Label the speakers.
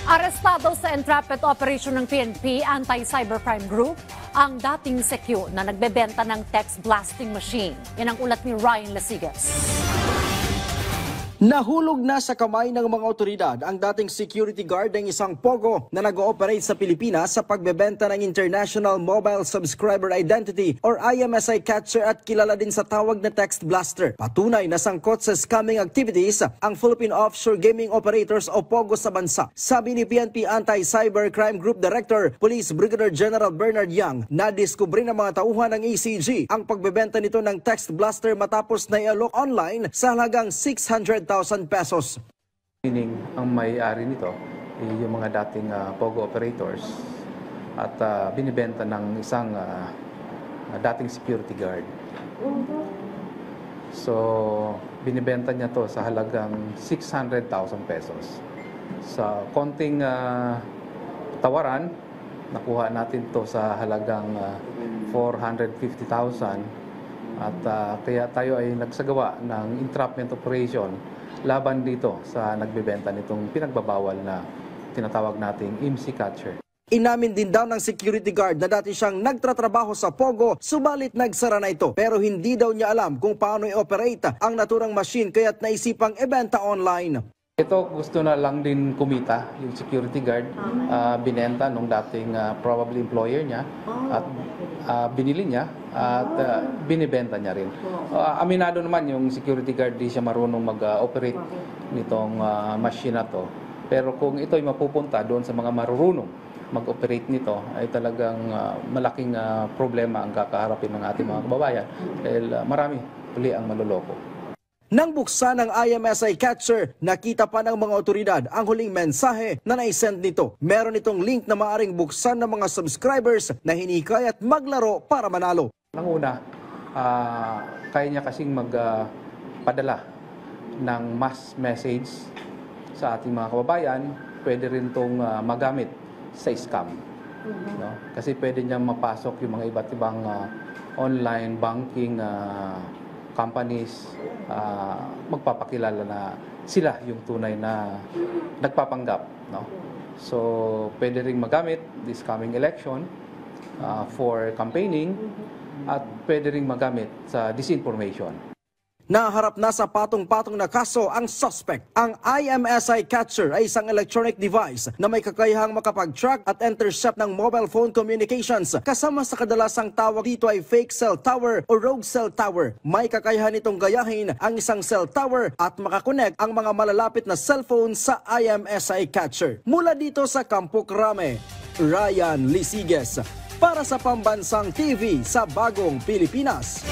Speaker 1: Arestado sa entrapment operation ng PNP Anti-Cybercrime Group ang dating Secure na nagbebenta ng text blasting machine. Yan ang ulat ni Ryan Lasigas.
Speaker 2: Nahulog na sa kamay ng mga otoridad ang dating security guard ng isang POGO na nag-ooperate sa Pilipinas sa pagbebenta ng International Mobile Subscriber Identity or IMSI catcher at kilala din sa tawag na text blaster. Patunay na sangkot sa scamming activities ang Philippine Offshore Gaming Operators o POGO sa bansa. Sabi ni PNP Anti-Cybercrime Group Director, Police Brigadier General Bernard Yang, nadiskubre ng mga tauhan ng ECG ang pagbebenta nito ng text blaster matapos na i-alok online sa halagang 600,000 pesos.
Speaker 3: Meaning, ang may-ari nito ay yung mga dating POGO operators at binibenta ng isang dating security guard. So, binibenta niya to sa halagang 600,000 pesos. Sa konting tawaran, nakuha natin to sa halagang 450,000 at kaya tayo ay nagsagawa ng entrapment operation laban dito sa nagbebenta nitong pinagbabawal na tinatawag nating IMSI catcher.
Speaker 2: Inamin din daw ng security guard na dati siyang nagtatrabaho sa POGO, subalit nagsara na ito. Pero hindi daw niya alam kung paano i-operate ang naturang machine kaya't naisipang ibenta online.
Speaker 3: Ito gusto na lang din kumita yung security guard, binenta nung dating probably employer niya at binili niya at binibenta niya rin. Aminado naman yung security guard, di siya marunong mag-operate nitong machine na to. Pero kung ito ay mapupunta doon sa mga marunong mag-operate nito, ay talagang malaking problema ang kakaharapin ng ating mga kababayan dahil marami uli ang maloloko.
Speaker 2: Nang buksan ng IMSI catcher, nakita pa ng mga otoridad ang huling mensahe na naisend nito. Meron itong link na maaring buksan ng mga subscribers na hinikay at maglaro para manalo.
Speaker 3: Ang una, kaya niya kasing magpadala ng mass message sa ating mga kababayan. Pwede rin itong magamit sa scam. No? Kasi pwede niya mapasok yung mga iba't ibang online banking companies, magpapakilala na sila yung tunay na nagpapanggap. No? So, pwede rin magamit this coming election for campaigning at pwede rin magamit sa disinformation.
Speaker 2: Naharap na sa patong-patong na kaso ang suspect. Ang IMSI catcher ay isang electronic device na may kakayahang makapag-track at intercept ng mobile phone communications. Kasama sa kadalasang tawag dito ay fake cell tower o rogue cell tower. May kakayahan itong gayahin ang isang cell tower at makakonect ang mga malalapit na cellphone sa IMSI catcher. Mula dito sa Campo Crame, Ryan Lasigas para sa Pambansang TV sa Bagong Pilipinas.